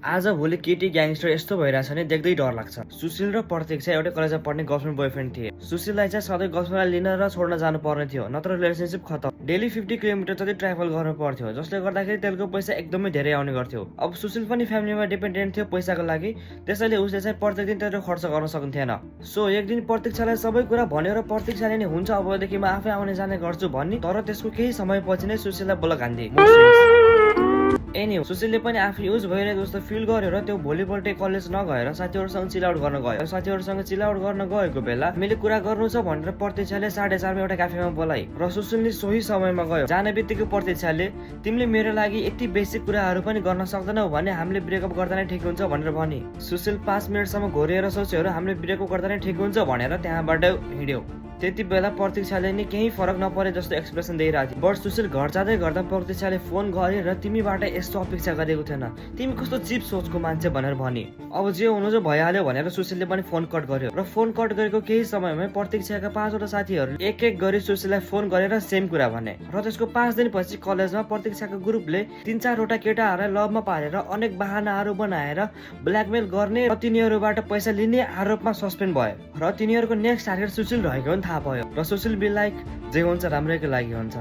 आज भोलि केटी ग्याङस्टर यस्तो भइरहेछ नि देख्दै डर लाग्छ। सुशील र प्रतीक्षा एउटै कलेजमा पढ्ने गर्लफ्रेन्ड बोयफ्रेन्ड थिए। सुशीललाई चाहिँ सधैँ गर्लफ्रेन्डलाई लिन र छोड्न जानु पर्ने थियो, नत्र रिलेसनसिप खतम। डेली 50 किलोमिटर जति ट्राभल गर्नु पर्थ्यो, जसले गर्दाखेरि तेलको पैसा एकदमै धेरै आउने गर्थ्यो। अब सुशील पनि फ्यामिलीमा डिपेन्डेन्ट थियो पैसाको लागि, त्यसैले उसले चाहिँ प्रत्येक दिन त्यत्रो खर्च गर्न सक्थेन। सो एक दिन प्रतीक्षालाई सबै कुरा भन्यो र प्रतीक्षाले नि हुन्छ अबदेखि म आफै आउने जाने गर्छु भन्ने, तर त्यसको केही समयपछि नै सुशीललाई बलक हान्दे। सुशीलले पनि आफू युज भइरहेको जस्तो फिल गर्यो र त्यो भोलिपल्ट कलेज नगएर साथीहरूसँग चिल आउट गर्न गयो। साथीहरूसँग चिल आउट गर्न गएको बेला मैले कुरा गर्नु छ भनेर प्रतीक्षाले 4:30 मा एउटा क्याफेमा बोलाइ र सुशीलले सोही समयमा गयो। जाने बित्तिकै प्रतीक्षाले तिमीले मेरो लागि यति बेसिक कुराहरू पनि गर्न सक्दैनौ भने हामीले ब्रेकअप गर्दा नै ठिक हुन्छ भनेर भनी। सुशील 5 मिनेटसम्म घोरिएर सोच्यो र हामीले ब्रेकअप गर्दा नै ठिक हुन्छ भनेर त्यहाँबाट हिँड्यो। त्यति बेला प्रतीक्षाले नि केही फरक नपरे जस्तो एक्सप्रेसन दिइरहेको थियो। बट सुशील घर जाँदै गर्दा प्रतीक्षाले फोन गरे र तिमीबाट यस्तो अपेक्षा गरेको थिएन, तिमी कस्तो चिप सोचको मान्छे भनेर भनी। अब जे हुनु चाहिँ भइहाल्यो भनेर सुशीलले पनि फोन कट गर्यो र फोन कट गरेको केही समयमै प्रतीक्षाका 5वटा साथीहरूले एक एक गरी सुशीललाई फोन गरेर सेम कुरा भने र त्यसको 5 दिनपछि कलेजमा प्रतीक्षाको ग्रुपले 3-4 वटा केटाहरूलाई लभमा पारेर अनेक बहानाहरू बनाएर ब्ल्याकमेल गर्ने र तिनीहरूबाट पैसा लिने आरोपमा सस्पेन्ड भयो र तिनीहरूको नेक्स्ट टार्गेट सुशील रहेको थाहा पायो र सुशील बी लाइक जे हुन्छ राम्रैको लागि हुन्छ।